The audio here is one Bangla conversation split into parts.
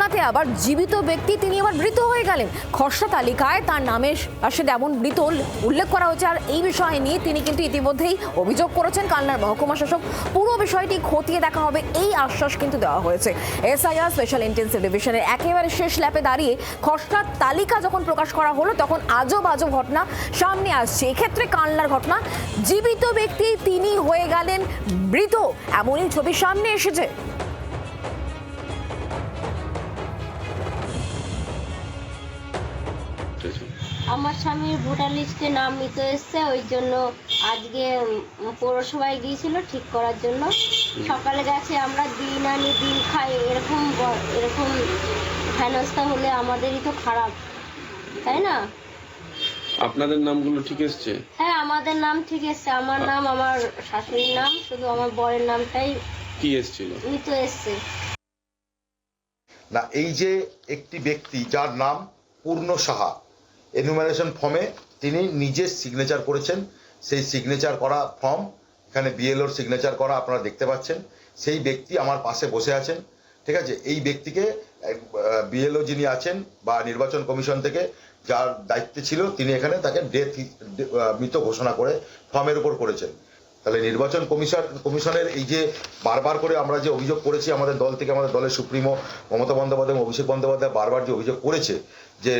সাথে আবার জীবিত ব্যক্তি তিনি আবার মৃত হয়ে গেলেন। খসড়া তালিকায় তার নামের পাশে এমন মৃত উল্লেখ করা হয়েছে। আর এই বিষয় নিয়ে তিনি কিন্তু ইতিমধ্যেই অভিযোগ করেছেন কালনার মহকুমা শাসক। পুরো বিষয়টি খতিয়ে দেখা হবে এই আশ্বাস কিন্তু দেওয়া হয়েছে। এসআইআর স্পেশাল ইন্টেন্সিভ ডিভিশনের একেবারে শেষ ল্যাপে দাঁড়িয়ে খসড়া তালিকা যখন প্রকাশ করা হলো তখন আজব আজব ঘটনা সামনে আসছে। এক্ষেত্রে কালনার ঘটনা, জীবিত ব্যক্তি তিনি হয়ে গেলেন মৃত, এমনই ছবি সামনে এসেছে। আমার স্বামীর ভোটার লিস্টে নাম নিতে এসছে, ওই জন্য আজকে পৌরসভায় গিয়েছিল ঠিক করার জন্য। সকালে গেছে, আমরা দিন আনি দিন খাই, এরকম হেনস্থা হলে আমাদেরই তো খারাপ, তাই না? আপনাদের নামগুলো ঠিক এসছে? হ্যাঁ, আমাদের নাম ঠিক এসছে। আমার নাম, আমার শাশুড়ির নাম, শুধু আমার বরের নামটাই কি এসছিল? নিতে এসছে না। এই যে একটি ব্যক্তি যার নাম পূর্ণ সাহা, এনুমারেশন ফর্মে তিনি নিজে সিগনেচার করেছেন। সেই সিগনেচার করা ফর্ম, এখানে বিএলওর সিগনেচার করা আপনারা দেখতে পাচ্ছেন। সেই ব্যক্তি আমার পাশে বসে আছেন, ঠিক আছে। এই ব্যক্তিকে বিএলও যিনি আছেন বা নির্বাচন কমিশন থেকে যার দায়িত্বে ছিল, তিনি এখানে তাকে মৃত ঘোষণা করে ফর্মের উপর করেছেন। তাহলে নির্বাচন কমিশনের এই যে বারবার করে আমরা যে অভিযোগ করেছি, আমাদের দল থেকে, আমাদের দলের সুপ্রিমো মমতা বন্দ্যোপাধ্যায় এবং অভিষেক বন্দ্যোপাধ্যায় বারবার যে অভিযোগ করেছে যে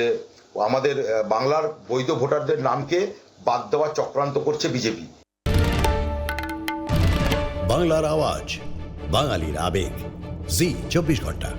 আমাদের বাংলার বৈধ ভোটারদের নামকে বাদ দেওয়ার চক্রান্ত করছে বিজেপি। বাংলার আওয়াজ, বাঙালির আবেগ, জি 24 ঘন্টা।